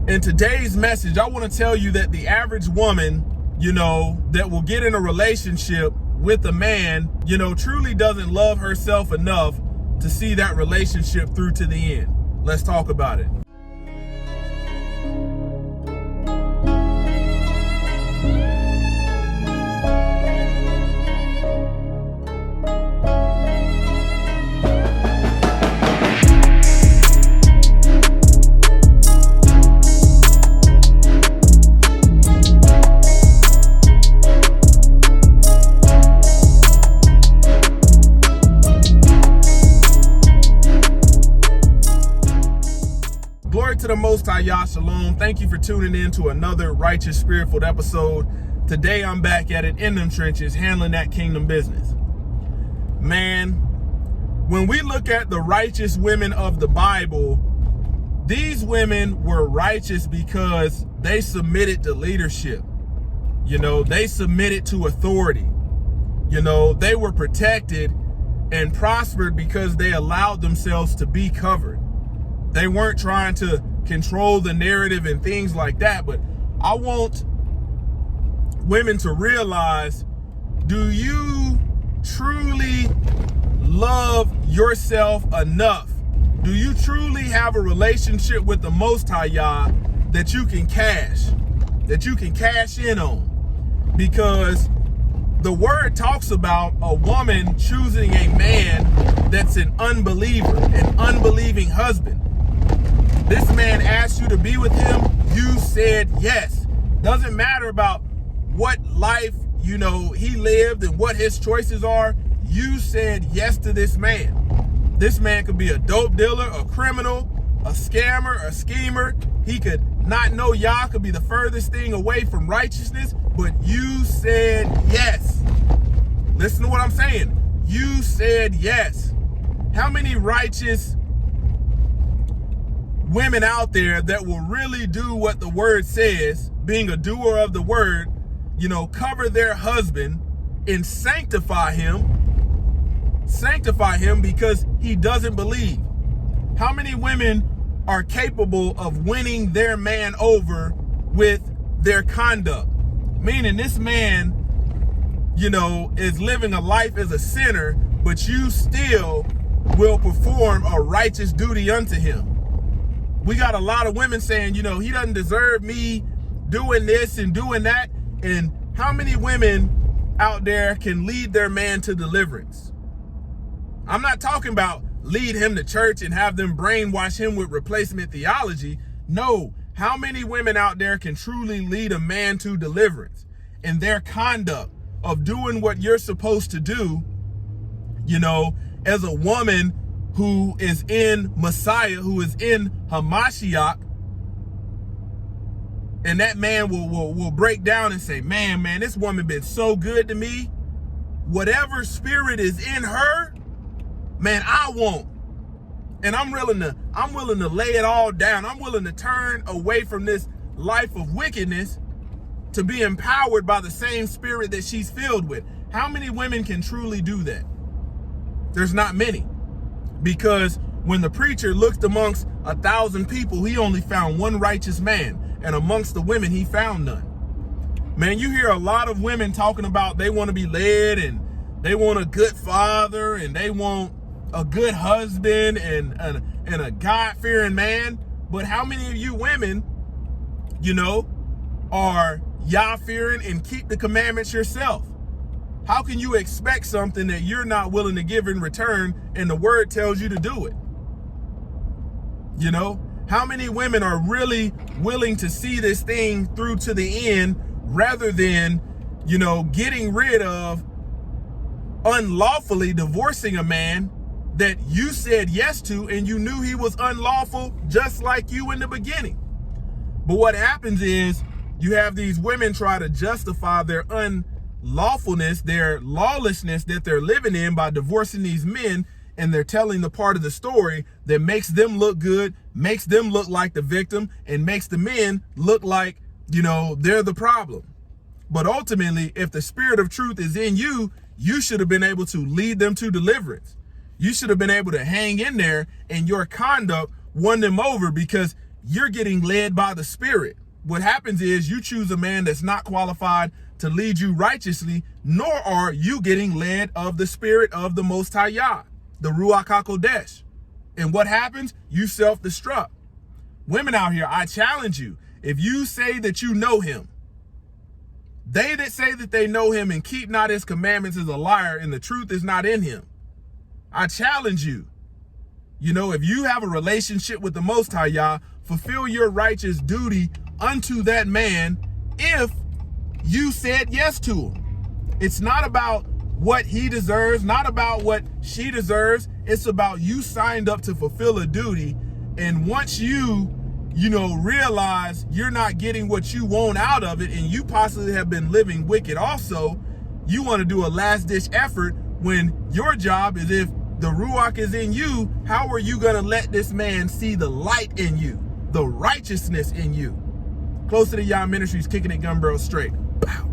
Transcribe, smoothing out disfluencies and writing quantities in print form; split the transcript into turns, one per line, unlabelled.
In today's message, I want to tell you that the average woman, that will get in a relationship with a man, truly doesn't love herself enough to see that relationship through to the end. Let's talk about it. To the Most High, YAH Shalom. Thank you for tuning in to another Righteous Spirit-filled episode. Today I'm back at it in them trenches, handling that kingdom business. Man, when we look at the righteous women of the Bible, these women were righteous because they submitted to leadership. They submitted to authority. They were protected and prospered because they allowed themselves to be covered. They weren't trying to control the narrative and things like that. But I want women to realize, do you truly love yourself enough? Do you truly have a relationship with the Most High Yah that you can cash in on? Because the word talks about a woman choosing a man that's an unbeliever, an unbelieving husband. This man asked you to be with him, you said yes. Doesn't matter about what life, he lived and what his choices are. You said yes to this man. This man could be a dope dealer, a criminal, a scammer, a schemer. He could not know Yah, could be the furthest thing away from righteousness, but you said yes. Listen to what I'm saying. You said yes. How many righteous women out there that will really do what the word says, being a doer of the word, cover their husband and sanctify him because he doesn't believe? How many women are capable of winning their man over with their conduct? Meaning this man, is living a life as a sinner, but you still will perform a righteous duty unto him. We got a lot of women saying, he doesn't deserve me doing this and doing that. And how many women out there can lead their man to deliverance? I'm not talking about lead him to church and have them brainwash him with replacement theology. No, how many women out there can truly lead a man to deliverance in their conduct of doing what you're supposed to do, as a woman who is in Messiah, who is in Hamashiach, and that man will break down and say, man, this woman been so good to me. Whatever spirit is in her, man, I want. And I'm willing to lay it all down. I'm willing to turn away from this life of wickedness to be empowered by the same spirit that she's filled with. How many women can truly do that? There's not many. Because when the preacher looked amongst 1,000 people, he only found one righteous man. And amongst the women, he found none. Man, you hear a lot of women talking about they want to be led and they want a good father and they want a good husband and a God-fearing man. But how many of you women, are Yah-fearing and keep the commandments yourself? How can you expect something that you're not willing to give in return and the word tells you to do it? How many women are really willing to see this thing through to the end rather than, getting rid of unlawfully divorcing a man that you said yes to and you knew he was unlawful just like you in the beginning? But what happens is you have these women try to justify their unlawfulness, their lawlessness that they're living in by divorcing these men, and they're telling the part of the story that makes them look good, makes them look like the victim, and makes the men look like, they're the problem. But ultimately, if the spirit of truth is in you, you should have been able to lead them to deliverance. You should have been able to hang in there, and your conduct won them over because you're getting led by the Spirit. What happens is you choose a man that's not qualified to lead you righteously, nor are you getting led of the Spirit of the Most High Yah, the Ruach HaKodesh. And what happens? You self-destruct. Women out here, I challenge you. If you say that you know him, they that say that they know him and keep not his commandments is a liar, and the truth is not in him. I challenge you. You know, if you have a relationship with the Most High Yah, fulfill your righteous duty unto that man if you said yes to him. It's not about what he deserves, not about what she deserves. It's about you signed up to fulfill a duty. And once you realize you're not getting what you want out of it, and you possibly have been living wicked also, you want to do a last ditch effort when your job is, if the Ruach is in you, how are you going to let this man see the light in you, the righteousness in you? Close to the YAH Ministries, kicking it gun barrel straight. Bow.